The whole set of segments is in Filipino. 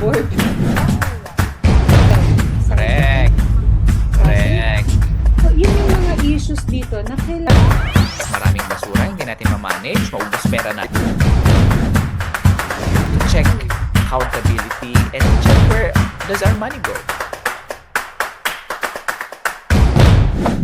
board. Correct. Correct. So, yun yung mga issues dito na kailangan. Maraming basura, hindi natin ma-manage, maubos pera natin. Check accountability and check where does our money go.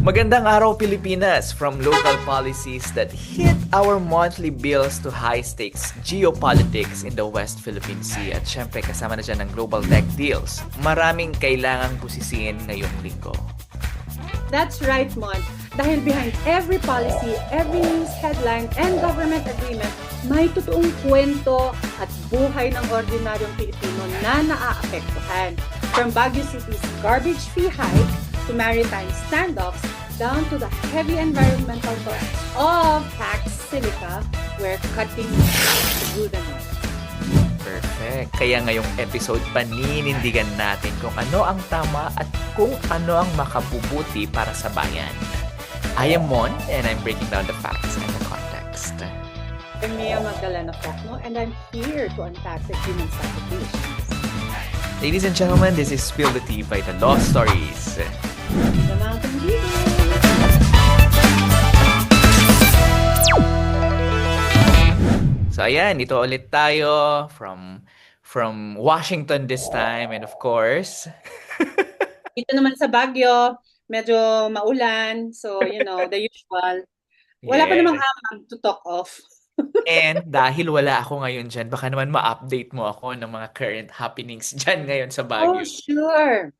Magandang araw, Pilipinas! From local policies that hit our monthly bills to high-stakes geopolitics in the West Philippine Sea at syempre kasama na dyan ng global tech deals. Maraming kailangang busisiin ngayong linggo. That's right, Mon. Dahil behind every policy, every news headline, and government agreement, may totoong kwento at buhay ng ordinaryong Pilipino na naaapektuhan. From Baguio City's garbage fee hike to maritime standoffs, down to the heavy environmental costs of tax silica, where cutting through the north. Perfect. Kaya ngayong episode, paninindigan natin kung ano ang tama at kung ano ang makabubuti para sa bayan. I am Mon, and I'm breaking down the facts and the context. I'm Mia Magdalena Focno, and I'm here to unpack the human side of issues. Ladies and gentlemen, this is Spill the Tea by the Law Stories. The Mountain Dew. So ayan, ito ulit tayo from Washington this time, and of course, Dito naman sa Baguio, medyo maulan. So, the usual. Wala pa namang yes. amag to talk of. And dahil wala ako ngayon dyan, baka naman ma-update mo ako ng mga current happenings dyan ngayon sa Oh, Baguio. sure.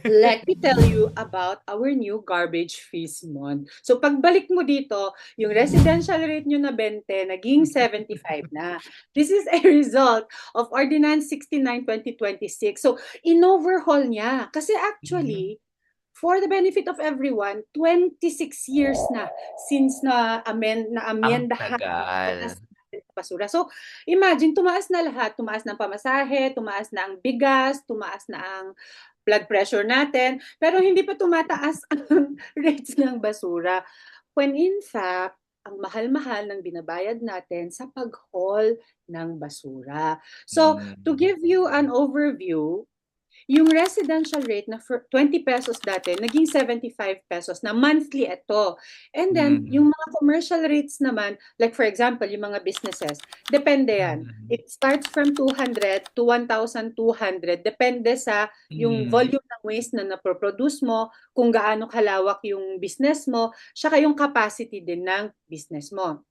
Let me tell you about our new garbage fees month. So, pagbalik mo dito, yung residential rate nyo na 20, naging 75 na. This is a result of Ordinance 69/2026. So, in-overhaul niya. Kasi actually, for the benefit of everyone, 26 years na since Ang na-amyendahan tagal. basura. So, imagine, tumaas na lahat. Tumaas na ang pamasahe, tumaas na ang bigas, tumaas na ang blood pressure natin, pero hindi pa tumataas ang rates ng basura. When in fact, ang mahal-mahal ng binabayad natin sa pag-haul ng basura. So, to give you an overview, yung residential rate na 20 pesos dati, naging 75 pesos na monthly ito. And then, yung mga commercial rates naman, like for example, yung mga businesses, depende yan. It starts from 200 to 1,200. Depende sa yung volume ng waste na naproproduce mo, kung gaano kalawak yung business mo, saka yung capacity din ng business mo.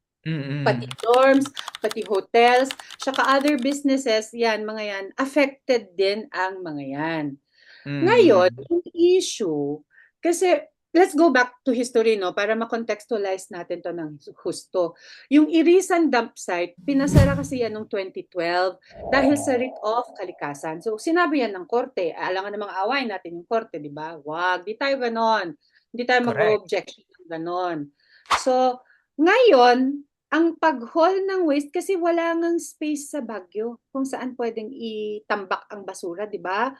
Pati dorms, pati hotels, saka other businesses, mga yan, affected din ang mga yan. Ngayon, yung issue, kasi let's go back to history, no, para ma-contextualize natin to ng husto. Yung Irisan dump site, pinasara kasi yan noong 2012 dahil sa writ-off kalikasan. So, sinabi yan ng korte, alangan namang away natin yung korte, di ba? Wag, di tayo ganon. Hindi tayo mag-objection ng ganon. So, ngayon, ang pag-haul ng waste kasi wala ngang space sa Baguio kung saan pwedeng itambak ang basura, di ba?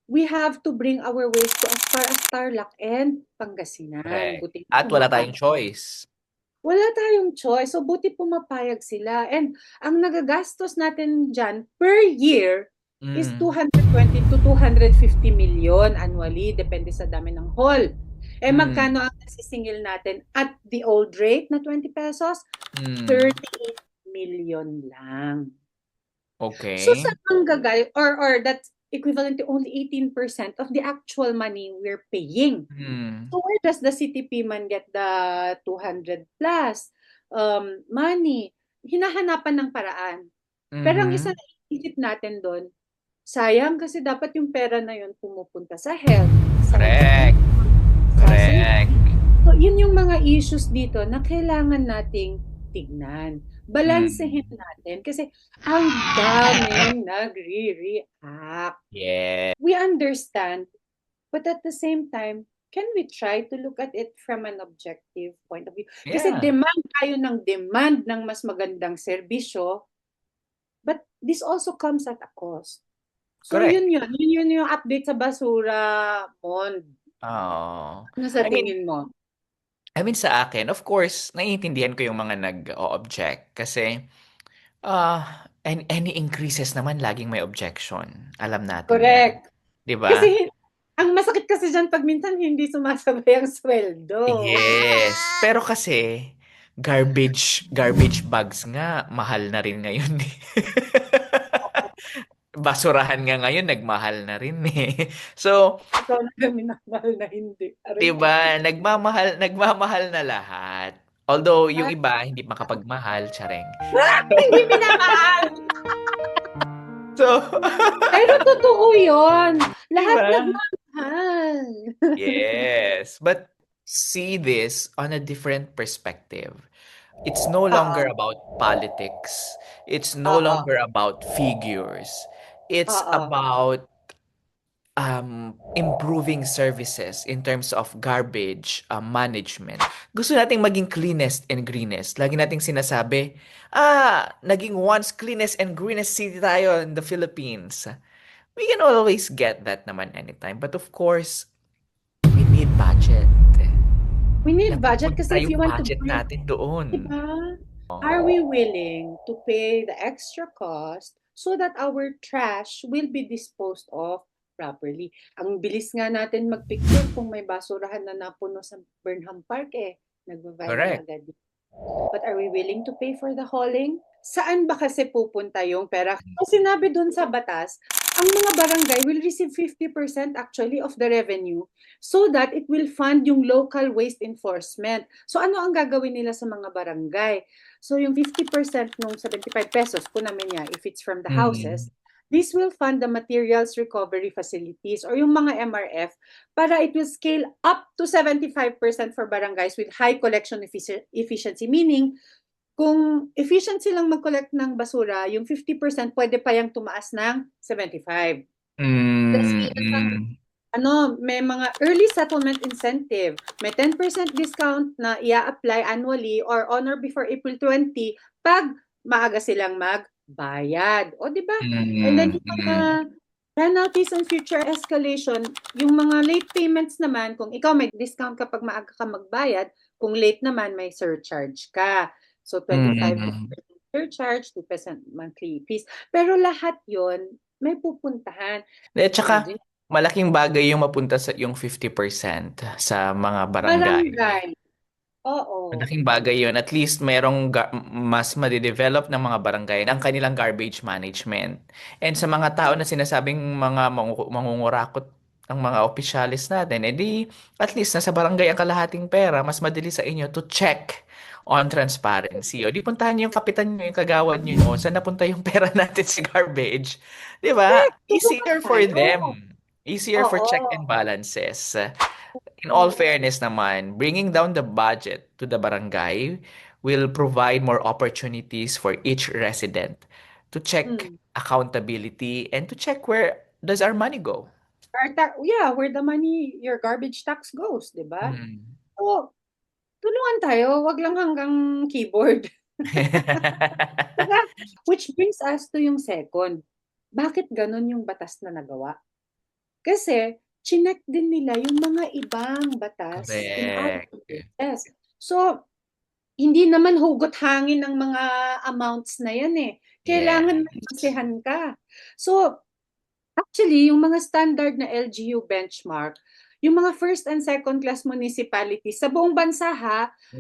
We have to bring our waste to as far as Tarlac and Pangasinan. Correct. At wala tayong choice. Wala tayong choice. So, buti pumapayag sila. And ang nagagastos natin dyan per year is 220 to 250 million annually. Depende sa dami ng haul. Magkano ang nasisingil natin at the old rate na 20 pesos? 38 million lang. Okay. So, saan ang gagay? Or that's equivalent to only 18% of the actual money we're paying. So, where does the CTP man get the 200 plus money? Hinahanapan ng paraan. Pero ang isa na iisip natin doon, sayang kasi dapat yung pera na yun pumupunta sa health. Correct. Correct. So, yun yung mga issues dito na kailangan nating tignan. Balansehin natin kasi ang daming nagre-react. Yeah. We understand, but at the same time, can we try to look at it from an objective point of view? Kasi demand tayo ng demand ng mas magandang serbisyo, but this also comes at a cost. So, Correct. yun yung update sa basura, Mon. Oh. Ano sa tingin mo? I mean, sa akin, of course, naiintindihan ko yung mga nag-o-object kasi And any increases naman laging may objection. Alam natin 'yan, Correct. 'di ba? Kasi ang masakit kasi diyan 'pag minsan hindi sumasabay ang sweldo. Yes, pero kasi garbage garbage bags nga mahal na rin ngayon, eh. Basurahan nga ngayon nagmahal na rin, eh. So, Ikaw na minamahal na hindi. 'di Aray ko. ba, nagmamahal nagmamahal na lahat. Although yung iba hindi makapagmahal, chareng. Hindi minamahal. So, Pero totoo yun. 'di Lahat ba? nagmamahal. Yes, but see this on a different perspective. It's no longer Oo. about politics. It's no Oo. longer about figures. It's Oo. about improving services in terms of garbage management. Gusto nating maging cleanest and greenest. Lagi nating sinasabi, naging once cleanest and greenest city tayo in the Philippines. We can always get that naman anytime. But of course, we need budget. We need budget Napupunta kasi if yung you want to budget bring, natin doon. diba? Are we willing to pay the extra cost so that our trash will be disposed of properly? Ang bilis nga natin magpicture kung may basurahan na napuno sa Burnham Park nagva-viral Correct. agad. But are we willing to pay for the hauling? Saan ba kasi pupunta yung pera? Kung sinabi dun sa batas, ang mga barangay will receive 50% actually of the revenue so that it will fund yung local waste enforcement. So ano ang gagawin nila sa mga barangay? So yung 50% nung 75 pesos, kunamin niya, if it's from the houses, Mm. this will fund the materials recovery facilities or yung mga MRF para it will scale up to 75% for barangays with high collection efficiency. Meaning, kung efficiency lang mag-collect ng basura, yung 50% pwede pa yung tumaas ng 75. Tapos Mm, meron pang, mm, may mga early settlement incentive. May 10% discount na i-apply annually or on or before April 20 pag maaga silang magbayad. O, di ba? And then mm, yung mga mm. penalties and future escalation, yung mga late payments naman, kung ikaw may discount kapag maaga ka magbayad, kung late naman may surcharge ka. So 25% Mm. surcharge, 2% monthly fees. Pero lahat yon may pupuntahan. At saka, Imagine, malaking bagay yung mapunta sa yung 50% sa mga barangay. barangay. Oo. Malaking bagay yun. At least mas madidevelop ng mga barangay ang kanilang garbage management. And sa mga tao na sinasabing mga mangungurakot ang mga opisyalis natin, edi at least nasa barangay ang kalahating pera, mas madali sa inyo to check on transparency. O di puntahan niyo yung kapitan niyo, yung kagawad niyo, o saan napunta yung pera natin sa garbage. Di ba? Correct. Tulungan Easier for tayo. them. Easier for check Oo. and balances. In all Oo. fairness naman, bringing down the budget to the barangay will provide more opportunities for each resident to check Mm. accountability and to check where does our money go. Yeah, where the money, your garbage tax goes, di ba? Mm. So, tulungan tayo, wag lang hanggang keyboard. Diba? Which brings us to yung second. Bakit ganun yung batas na nagawa? Kasi, chinek din nila yung mga ibang batas in other Correct. places. So, hindi naman hugot hangin ang mga amounts na yan eh. Kailangan Yes. mabasehan ka. So, actually, yung mga standard na LGU benchmark, yung mga first and second class municipalities sa buong bansa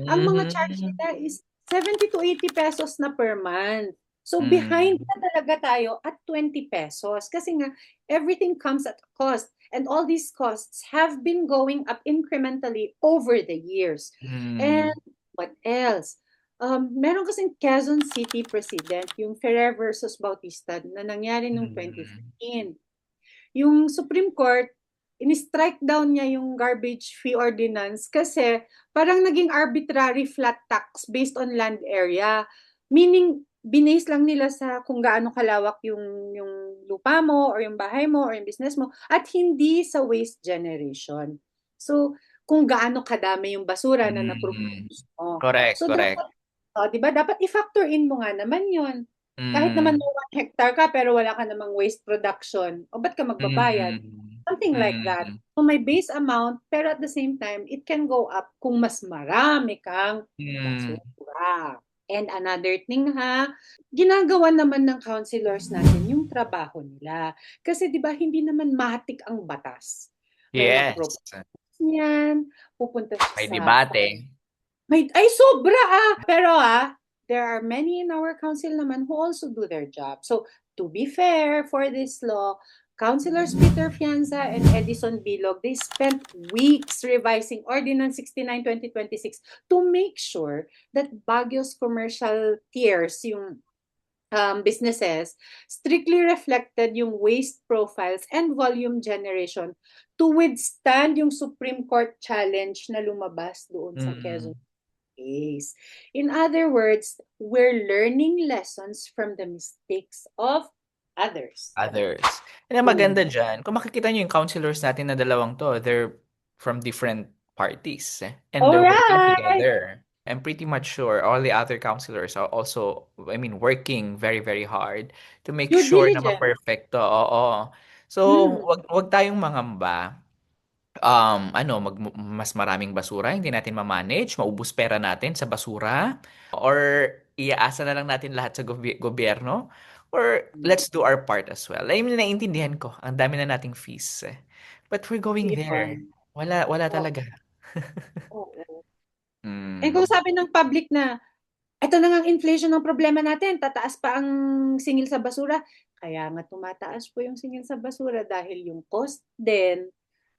ang mga charge Mm. nila is 70 to 80 pesos na per month. So behind Mm. na talaga tayo at 20 pesos kasi nga everything comes at a cost and all these costs have been going up incrementally over the years. And Mm. what else? Meron kasing Quezon City President, yung Ferrer versus Bautista na nangyari noong Mm. 2015. Yung Supreme Court, in-strike down niya yung garbage fee ordinance kasi parang naging arbitrary flat tax based on land area. Meaning, binase lang nila sa kung gaano kalawak yung lupa mo or yung bahay mo or yung business mo at hindi sa waste generation. So, kung gaano kadami yung basura na Mm. na-produce mo. Correct, So, correct. di ba? Dapat i-factor in mo nga naman yon. Kahit naman Mm. may 1 hectare ka pero wala ka namang waste production, o ba't ka magbabayad? Mm. Something like that. Mm. So may base amount, pero at the same time, it can go up kung mas marami kang Mm. basura. And another thing ha, ginagawa naman ng counselors natin yung trabaho nila. Kasi 'di ba hindi naman matik ang batas. May Yes. magpropose niyan, pupunta siya May sa debate. may ay sobra pero there are many in our council naman who also do their job. So to be fair for this law, Councilors Peter Fianza and Edison Bilog, they spent weeks revising Ordinance 69/2026 to make sure that Baguio's commercial tiers, yung businesses, strictly reflected yung waste profiles and volume generation to withstand yung Supreme Court challenge na lumabas doon sa Quezon Mm. case. In other words, we're learning lessons from the mistakes of others. Others. And ang maganda diyan, kung makikita niyo yung counselors natin na dalawang 'to, they're from different parties, and All they're working right. together. I'm pretty much sure all the other counselors are also, I mean, working very, very hard to make Due sure na diligence. maperfecto, oo. So, Mm. wag tayong mangamba, ano, mas maraming basura, hindi natin ma-manage, maubos pera natin sa basura, or iaasa na lang natin lahat sa gobyerno, or let's do our part as well. I mean, naiintindihan ko, ang dami na nating fees. But we're going there. Yun. Wala Oo. talaga. Oo. Eh kung Mm. sabi ng public na, ito na nga inflation ng problema natin, tataas pa ang singil sa basura. Kaya nga tumataas po yung singil sa basura dahil yung cost din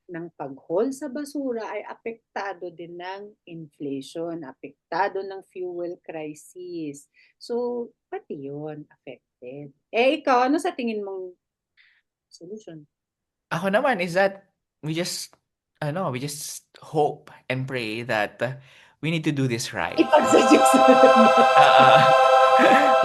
ng pag-haul sa basura ay apektado din ng inflation, apektado ng fuel crisis. So, pati yun affected. Eh, ikaw, ano sa tingin mong solution? Ako naman is that we just hope and pray that we need to do this right. Ipagsuggest Uh,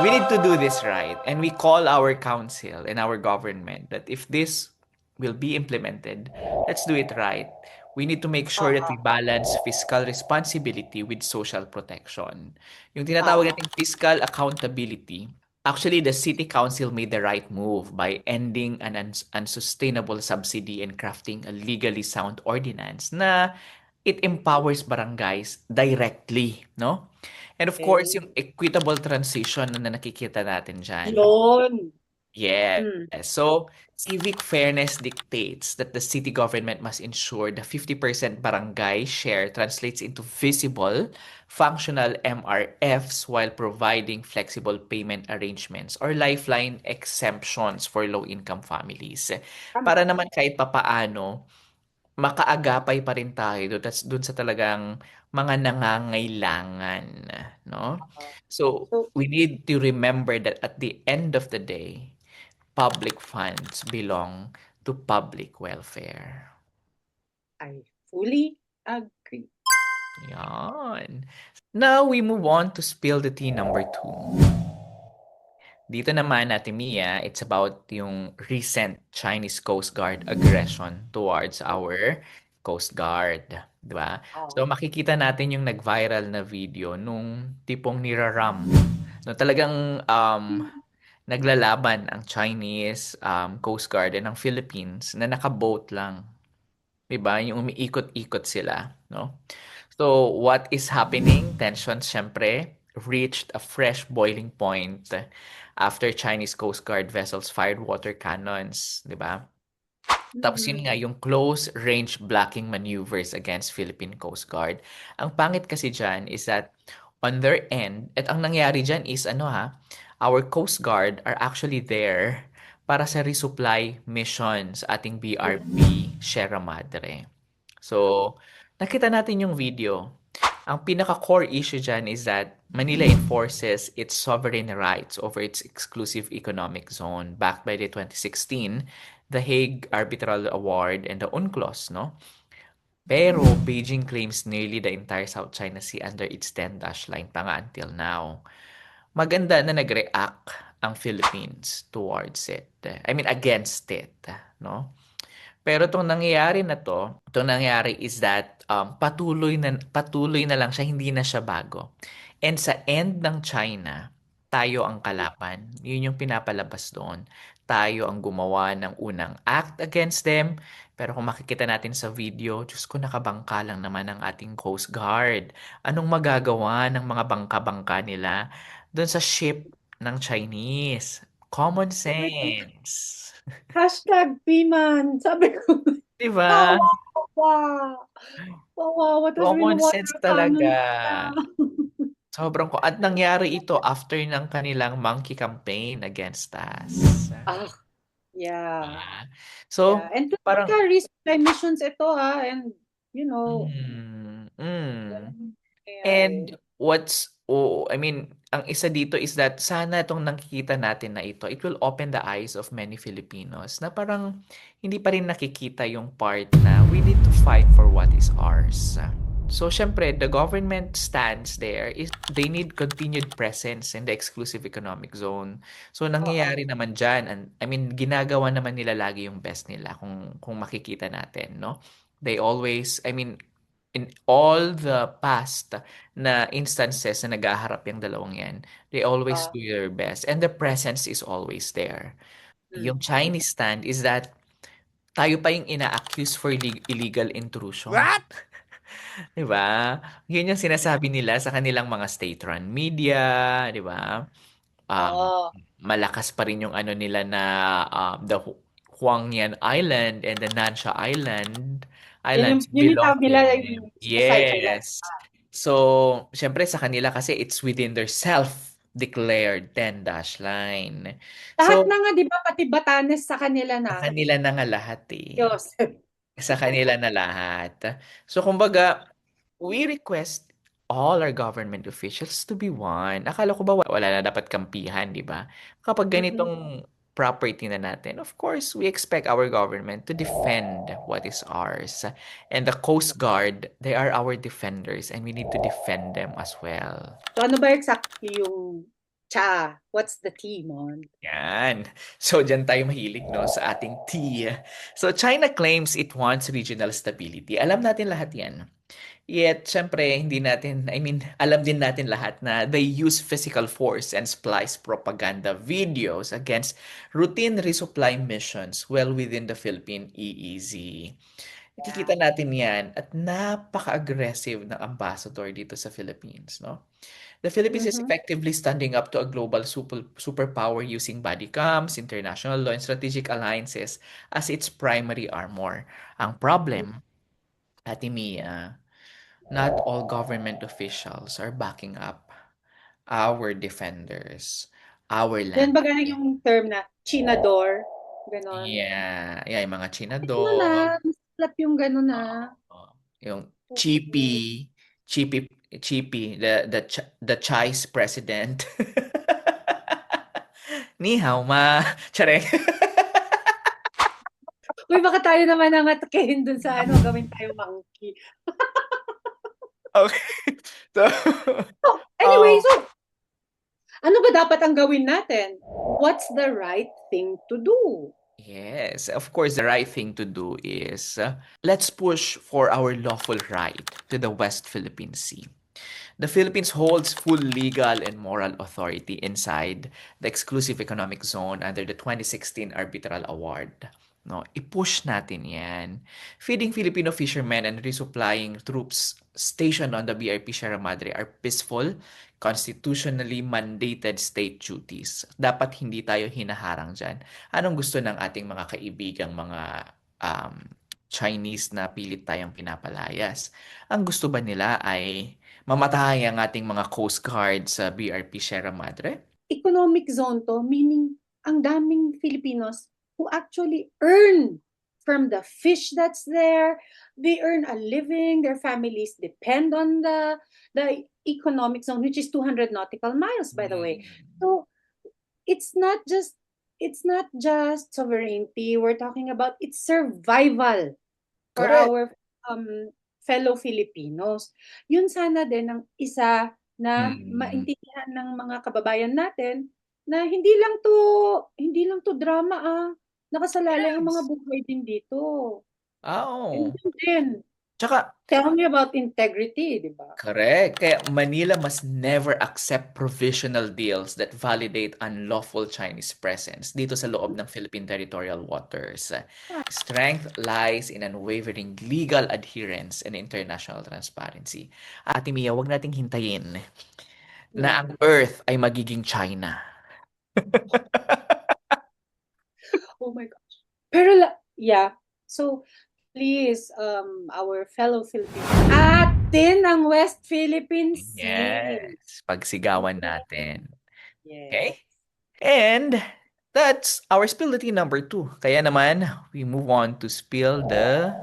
we need to do this right, and we call our council and our government that if this will be implemented, let's do it right. We need to make sure that we balance fiscal responsibility with social protection. Yung tinatawag nating fiscal accountability, actually the city council made the right move by ending an unsustainable subsidy and crafting a legally sound ordinance na it empowers barangays directly, no? And of course, Okay. yung equitable transition na nakikita natin dyan. Yun. Yes. Mm. So, civic fairness dictates that the city government must ensure the 50% barangay share translates into visible, functional MRFs while providing flexible payment arrangements or lifeline exemptions for low-income families. Tama. Para naman kahit papaano, makaagapay pa rin tayo dun sa talagang mga nangangailangan, no? So, So, we need to remember that at the end of the day, public funds belong to public welfare. I fully agree. Yan. Now, we move on to spill the tea number 2. Dito naman, Ate Mia, it's about yung recent Chinese Coast Guard aggression towards our Coast Guard, di ba? So makikita natin yung nag-viral na video nung tipong niraram. No, talagang naglalaban ang Chinese Coast Guard and ang Philippines na naka-boat lang. 'Di ba? Yung umiikot-ikot sila, no? So, what is happening? Tensions, syempre, reached a fresh boiling point after Chinese Coast Guard vessels fired water cannons, di ba? Tapos yun nga, yung close-range blocking maneuvers against Philippine Coast Guard. Ang pangit kasi dyan is that on their end, at ang nangyari dyan is our Coast Guard are actually there para sa resupply missions ating BRP Sierra Madre. So, nakita natin yung video. Ang pinaka-core issue dyan is that Manila enforces its sovereign rights over its exclusive economic zone backed by the 2016 The Hague Arbitral Award and the UNCLOS, no? Pero Beijing claims nearly the entire South China Sea under its 10-dash line pa nga until now. Maganda na nag-react ang Philippines towards it. I mean, against it, no? Pero itong nangyayari is that patuloy na lang siya, hindi na siya bago. And sa end ng China, tayo ang kalaban. Yun yung pinapalabas doon. Tayo ang gumawa ng unang act against them. Pero kung makikita natin sa video, Diyos ko, nakabangka lang naman ang ating Coast Guard. Anong magagawa ng mga bangka-bangka nila doon sa ship ng Chinese? Common sense. Hashtag Piman. Sabi ko, Di ba? kawawa. Kawawa. Tapos Common sense wino-water talaga. cannon sila. Sobrang ko. At nangyari ito after ng kanilang monkey campaign against us. Ah, yeah. Ah. Yeah. So, And parang, ka-resupply missions ito ha. And, you know, mm, mm. ganun nangyayari. And I mean, ang isa dito is that sana itong nakikita natin na ito, it will open the eyes of many Filipinos na parang hindi pa rin nakikita yung part na we need to fight for what is ours. So, syempre, the government stands there is they need continued presence in the exclusive economic zone. So, Oo. nangyayari naman dyan, and, I mean, ginagawa naman nila lagi yung best nila kung makikita natin, no? They always, I mean, in all the past na instances na naghaharap yung dalawang yan, they always Ah, do their best and the presence is always there. mm, Yung Chinese stand is that tayo pa yung ina-accuse for illegal intrusion. What? 'Di ba? Yun yung sinasabi nila sa kanilang mga state-run media, 'di ba? Um, oo. Malakas pa rin yung ano nila na the Huangyan Island and the Nansha Islands Yun yung belong tawag to nila, them. yung side nila. Yes. So, syempre sa kanila kasi it's within their self-declared 10-dash line. Lahat So, na nga, di ba, pati Batanes sa kanila sa na. kanila na nga lahat eh. Diyos. Sa kanila na lahat. So, kumbaga, we request all our government officials to be one. Akala ko ba wala na dapat kampihan, di ba? Kapag Mm-mm. ganitong property na natin, of course, we expect our government to defend what is ours. And the Coast Guard, they are our defenders and we need to defend them as well. So, ano ba exactly yung cha? What's the tea, Mon? Yan. So, dyan tayo mahilig, no, sa ating tea. So, China claims it wants regional stability. Alam natin lahat yan. Yet, syempre, hindi natin, I mean, alam din natin lahat na they use physical force and splice propaganda videos against routine resupply missions well within the Philippine EEZ. Yeah. Nakikita natin yan at napaka-aggressive ng ambassador dito sa Philippines, no? The Philippines is Mm-hmm. effectively standing up to a global superpower using body cams, international law, and strategic alliances as its primary armor. Ang problem, Ate Mia, not all government officials are backing up our defenders, our Yan land. ba galing yung term na chinador? Ganon. Yeah, yeah, yung mga Ano na, chinador, maslap yung ganon na. yung Okay. cheapy, cheapy, cheapy, the Chinese president. Ni hao ma. Tsareng. Uy, baka tayo naman ang atakehin dun sa ano, gawin tayo monkey. Okay. So, So, anyway, um, so, ano ba dapat ang gawin natin? What's the right thing to do? yes, of course, the right thing to do is let's push for our lawful right to the West Philippine Sea. The Philippines holds full legal and moral authority inside the exclusive economic zone under the 2016 Arbitral Award. No, i-push natin 'yan. Feeding Filipino fishermen and resupplying troops stationed on the BRP Sierra Madre are peaceful, constitutionally mandated state duties. Dapat hindi tayo hinaharang diyan. Anong gusto ng ating mga kaibigang mga Chinese na pilit tayong pinapalayas? Ang gusto ba nila ay mamatay ang ating mga Coast Guard sa BRP Sierra Madre? Economic zone to, meaning ang daming Filipinos who actually earn from the fish that's there. They earn a living. Their families depend on the economic zone, which is 200 nautical miles, by the way. So it's not just sovereignty. We're talking about its survival for Correct. our fellow Filipinos. Yun sana din ang isa na Mm. maintindihan ng mga kababayan natin na hindi lang to drama. Nakasalalay ang mga Yes. buhay din dito. Yun Oo. din. Tsaka, Tell me about integrity, di ba? correct. Kaya Manila must never accept provisional deals that validate unlawful Chinese presence dito sa loob ng Philippine territorial waters. Strength lies in unwavering legal adherence and international transparency. Ate Mia, wag nating hintayin na Yeah. ang Earth ay magiging China. Oh my gosh. Pero, yeah. So, please, our fellow Filipinos, atin ang West Philippine Sea. Yes, pagsigawan natin. Yes. Okay? And that's our spill the tea number 2. Kaya naman, we move on to spill the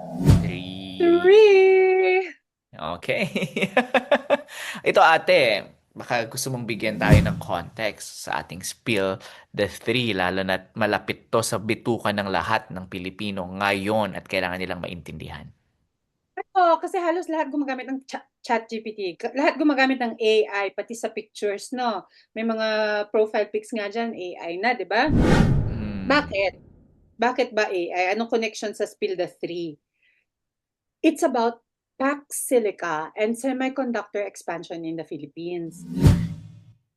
3. Three. Okay. Ito ate, baka gusto mong bigyan tayo ng context sa ating spill the 3, lalo na malapit to sa bitukan ng lahat ng Pilipino ngayon at kailangan nilang maintindihan. Oo, kasi halos lahat gumagamit ng ChatGPT. Lahat gumagamit ng AI, pati sa pictures, no? May mga profile pics nga dyan, AI na, di ba? Mm. Bakit? Bakit ba AI? Anong connection sa Spill the Three? It's about PAC silica and semiconductor expansion in the Philippines.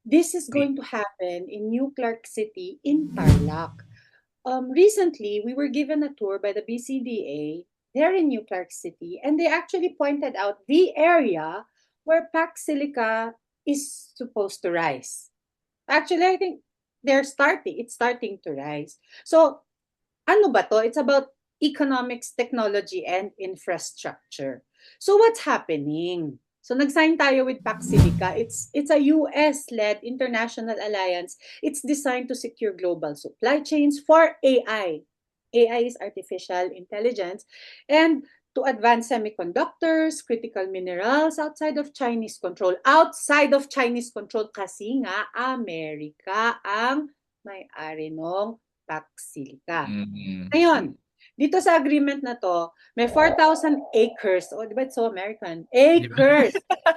This is going to happen in New Clark City in Tarlac. Recently, we were given a tour by the BCDA there in New Clark City, and they actually pointed out the area where PAC silica is supposed to rise. Actually, I think it's starting to rise. So, ano ba to? It's about economics, technology, and infrastructure. So what's happening? So nag-sign tayo with Paxilica. It's a US-led international alliance. It's designed to secure global supply chains for AI. AI is artificial intelligence, and to advance semiconductors, critical minerals outside of Chinese control. Outside of Chinese control kasi nga Amerika ang may-ari ng Paxilica. Mm. Ngayon, dito sa agreement na to, may 4,000 acres. Oh, di ba it's so American? Acres.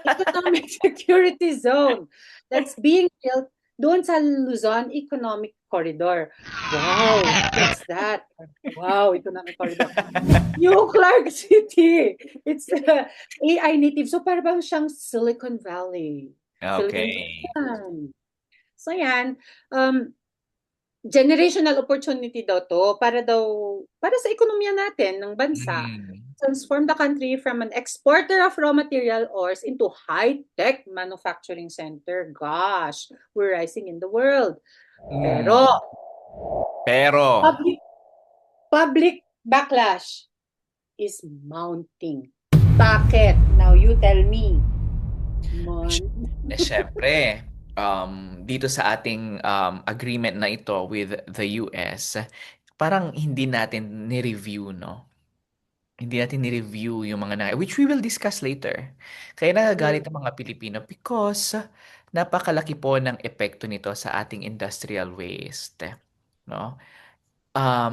Economic security zone that's being built doon sa Luzon Economic Corridor. Wow, what's that? Wow, Economic Corridor. New Clark City. It's AI native. So parang siyang Silicon Valley. Philippines. Okay. Yan. So yan, generational opportunity daw to para sa ekonomiya natin ng bansa. Mm. Transform the country from an exporter of raw material ores into high-tech manufacturing center. Gosh, we're rising in the world. Mm. Pero Pero, public backlash is mounting. Bakit? Now you tell me. syempre, dito sa ating agreement na ito with the US, parang hindi natin ni-review, no? Hindi natin ni-review yung mga which we will discuss later. Kaya nagagalit ang mga Pilipino because napakalaki po ng epekto nito sa ating industrial waste, no?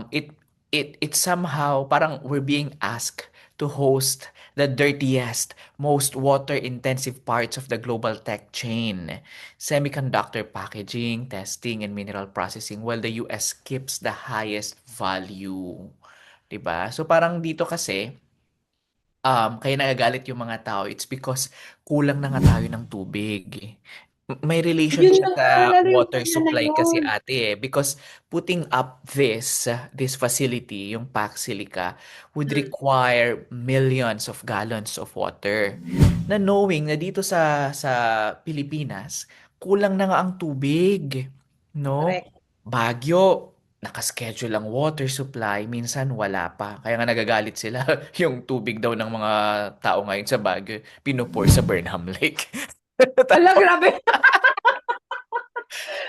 It it somehow parang we're being asked to host the dirtiest, most water-intensive parts of the global tech chain, semiconductor packaging, testing, and mineral processing, while the US keeps the highest value. 'Di ba? So parang dito kasi kaya nagagalit yung mga tao, it's because kulang na nga tayo ng tubig. May relation Yun siya na sa nga, lalo yung water kanya na supply kasi yun. ate because putting up this facility, yung PAC Silica, would Hmm, require millions of gallons of water. Na knowing na dito sa Pilipinas, kulang na nga ang tubig, no? correct. Baguio, nakaschedule ang water supply, minsan wala pa. Kaya nga nagagalit sila yung tubig daw ng mga tao ngayon sa Baguio, pinupour sa Burnham Lake. Ala, Tapos, grabe.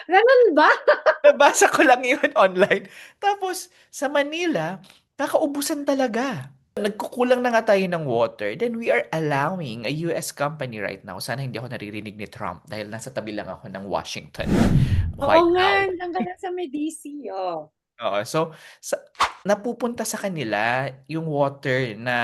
Ganun ba? nabasa ko lang yun online. Tapos, sa Manila, kakaubusan talaga. Nagkukulang na nga tayo ng water. Then we are allowing a US company right now. Sana hindi ako naririnig ni Trump dahil nasa tabi lang ako ng Washington, Oo White nga, House. hanggang sa Medici, oh. Oo, so napupunta sa kanila yung water na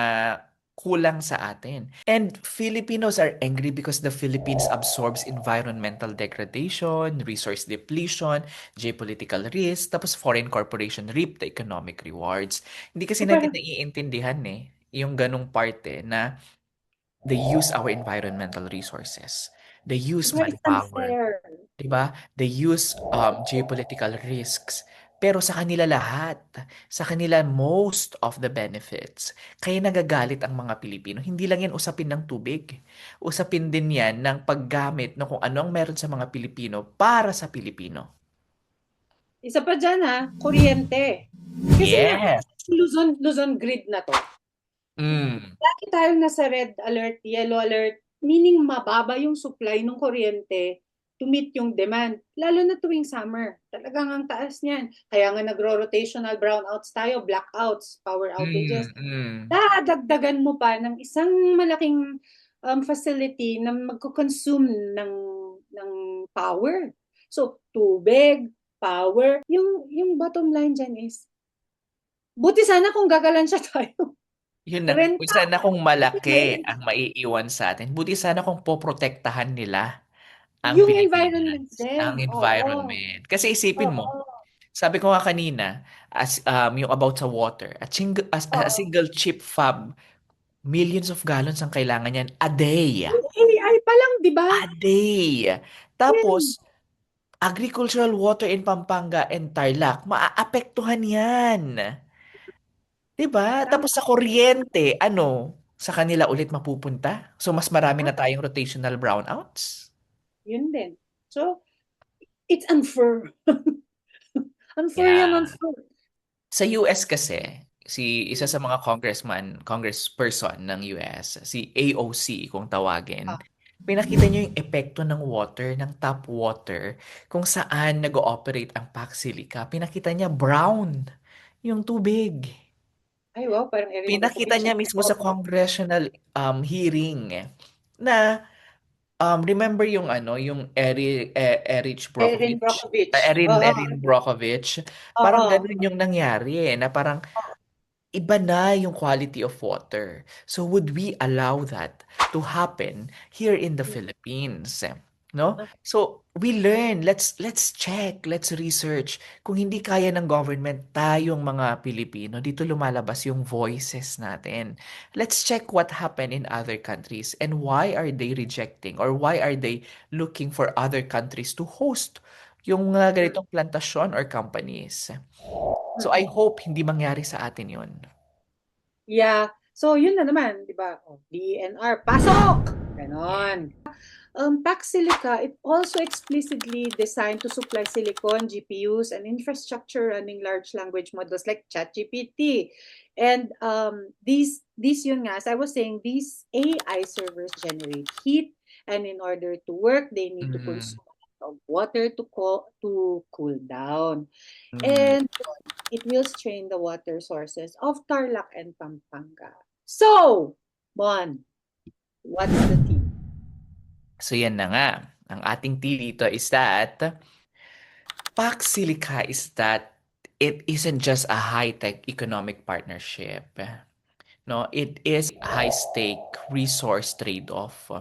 kulang sa atin. And Filipinos are angry because the Philippines absorbs environmental degradation, resource depletion, geopolitical risk, tapos foreign corporation reap the economic rewards. Hindi kasi So, natin parang, naiintindihan eh, yung ganong parte na they use our environmental resources. They use Diba, it's manpower. unfair. 'Di ba? They use geopolitical risks. Pero sa kanila lahat, sa kanila most of the benefits. Kaya nagagalit ang mga Pilipino. Hindi lang yan usapin ng tubig. Usapin din yan ng paggamit ng kung ano ang meron sa mga Pilipino para sa Pilipino. Isa pa dyan kuryente. Kasi nga, Yes. Luzon grid na to. Mm. Lagi tayong nasa red alert, yellow alert, meaning mababa yung supply ng kuryente to meet yung demand. Lalo na tuwing summer. Talagang ang taas niyan. Kaya nga nagro-rotational brownouts tayo, blackouts, power outages. Mm, mm. Dadagdagan mo pa ng isang malaking facility na magko-consume ng power. So, tubig, power. Yung bottom line dyan is, buti sana kung gagalansya tayo. Yun na. Buti Renta. sana kung malaki ang maiiwan sa atin. Buti sana kung poprotektahan nila ang Yung environment Pilipinas, ang din. Oo. environment. Kasi isipin mo, Oo. sabi ko nga kanina, yung about sa water, a Oo. single chip fab, millions of gallons ang kailangan niyan a day. Yung AI pa lang, di ba? A day. Yan. Tapos, agricultural water in Pampanga and Tarlac, maaapektuhan yan. 'Di ba? Tama. Tapos sa kuryente, ano? Sa kanila ulit mapupunta? So, mas marami na tayong rotational brownouts? Yun din. So, it's unfair. Unfair yan, Yeah. unfair. Sa US kasi, isa sa mga congressperson ng US, si AOC kung tawagin, Ah, pinakita niyo yung epekto ng water, ng tap water, kung saan nag-ooperate ang PAC Silica. Pinakita niya brown yung tubig. ay, wow, parang Erin Pinakita Brockovich. niya mismo sa congressional hearing na remember yung ano, yung Erich Erin Brockovich, Brockovich. Oo. Erin Brockovich, parang Oo. ganun yung nangyari na parang iba na yung quality of water. So would we allow that to happen here in the Philippines? No? So we learn, let's check, let's research. Kung hindi kaya ng government, tayong mga Pilipino, dito lumalabas yung voices natin. Let's check what happened in other countries and why are they rejecting or why are they looking for other countries to host yung ganitong plantasyon or companies. So I hope hindi mangyari sa atin yun. Yeah. So, yun na naman, di ba? DNR, pasok! Ganon. PAC Silica, it also explicitly designed to supply silicon, GPUs, and infrastructure running large language models like ChatGPT. And these yun nga, as I was saying, these AI servers generate heat, and in order to work, they need to Mm. consume water to cool down. Mm. And it will strain the water sources of Tarlac and Pampanga. So, Mon, what's the tea? So yan na nga. Ang ating tea dito is that PAC Silica is that it isn't just a high-tech economic partnership. No, it is high-stake resource trade-off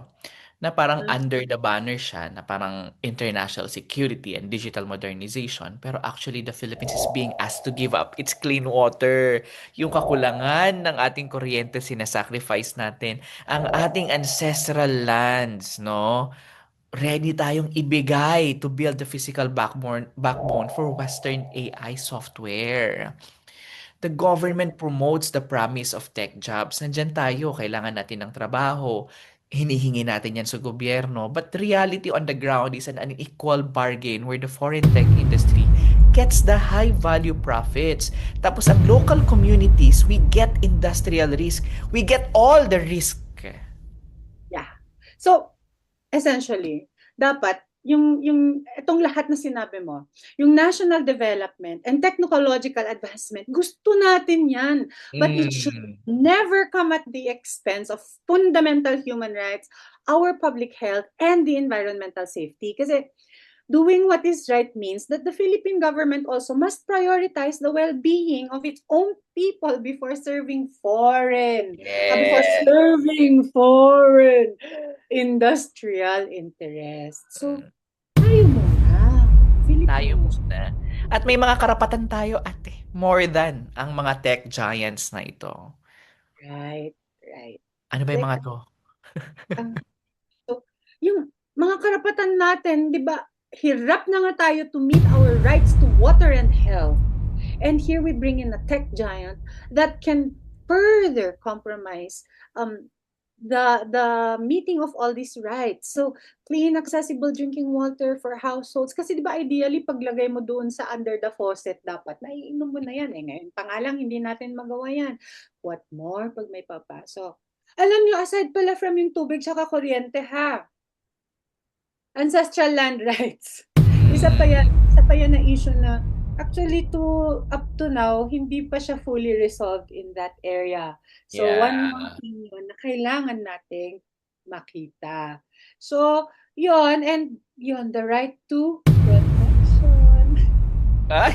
na parang under the banner siya na parang international security and digital modernization, pero actually the Philippines is being asked to give up its clean water. Yung kakulangan ng ating kuryente sinasacrifice natin, ang ating ancestral lands, no? Ready tayong ibigay to build the physical backbone for Western AI software. The government promotes the promise of tech jobs. Nandyan tayo, kailangan natin ng trabaho. Hinihingi natin yan sa gobyerno. But reality on the ground is an unequal bargain where the foreign tech industry gets the high value profits. Tapos ang local communities, we get industrial risk. We get all the risk. Yeah. So, essentially, dapat yung itong lahat na sinabi mo, yung national development and technological advancement, gusto natin yan. But it should never come at the expense of fundamental human rights, our public health, and the environmental safety. Kasi doing what is right means that the Philippine government also must prioritize the well-being of its own people before serving foreign, before Yes. serving foreign industrial interests. So, tayo muna. Tayo Philippines. muna. At may mga karapatan tayo, ate. More than ang mga tech giants na ito. Right, right. Ano ba yung Like, mga to? ang so, yung mga karapatan natin, 'di ba? Hirap na nga tayo to meet our rights to water and health. And here we bring in a tech giant that can further compromise the meeting of all these rights. So, clean, accessible drinking water for households. Kasi di ba ideally, paglagay mo doon sa under the faucet, dapat naiinom mo na yan. Eh, ngayon pa nga lang, hindi natin magawa yan. What more pag may papasok? Alam nyo, aside pala from yung tubig sa kuryente, ha? Ancestral land rights. Isa pa yan na issue na actually up to now, hindi pa siya fully resolved in that area. So, one more Yeah. thing yun na kailangan nating makita. So, yon and yon the right to protection. Ay,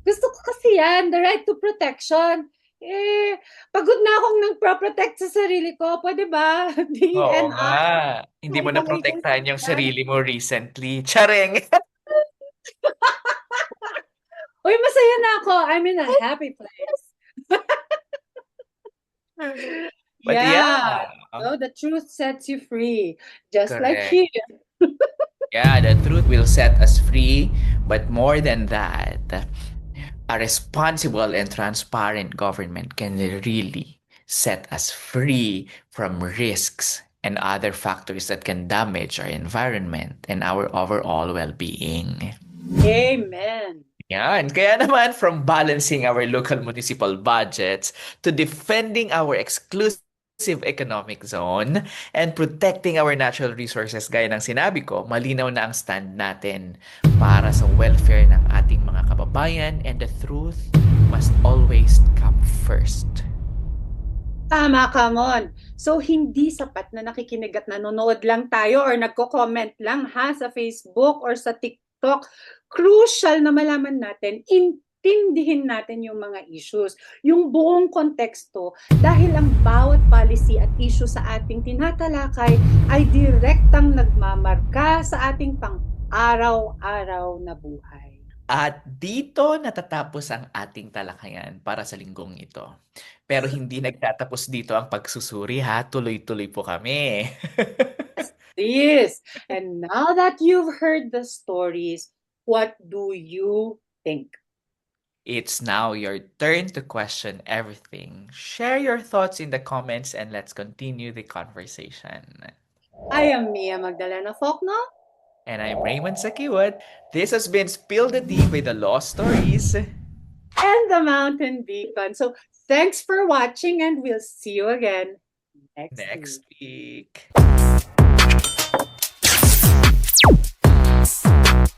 Gusto ko kasi yan, the right to protection. Eh, pagod na akong nang-protect sa sarili ko. Pwede ba? oo DNR, nga. Hindi mo ibang agency naprotektahan yung yan. sarili mo recently. Charing! Uy, masaya na ako. I'm in a happy place. But yeah, Yeah. So the truth sets you free. Just like correct. here. Yeah, the truth will set us free. But more than that, a responsible and transparent government can really set us free from risks and other factors that can damage our environment and our overall well-being. Amen. Yan. Kaya naman, from balancing our local municipal budgets to defending our exclusive economic zone and protecting our natural resources, gaya ng sinabi ko, malinaw na ang stand natin para sa welfare ng ating mga kababayan, and the truth must always come first. Tama ka, Mon. So, hindi sapat na nakikinig at nanonood lang tayo or nagko-comment lang ha sa Facebook or sa TikTok. Crucial na malaman natin, intindihin natin yung mga issues, yung buong konteksto, dahil ang bawat policy at issue sa ating tinatalakay ay direktang nagmamarka sa ating pang-araw-araw na buhay. At dito natatapos ang ating talakayan para sa linggong ito. Pero hindi nagtatapos dito ang pagsusuri ha. Tuloy-tuloy po kami. This. And now that you've heard the stories, what do you think? It's now your turn to question everything. Share your thoughts in the comments and let's continue the conversation. I am Mia Magdalena Faulkner. And I'm Raymond Sakiwat. This has been Spill the Tea with the Lost Stories. And the Mountain Beacon. So thanks for watching and we'll see you again next week. Next week.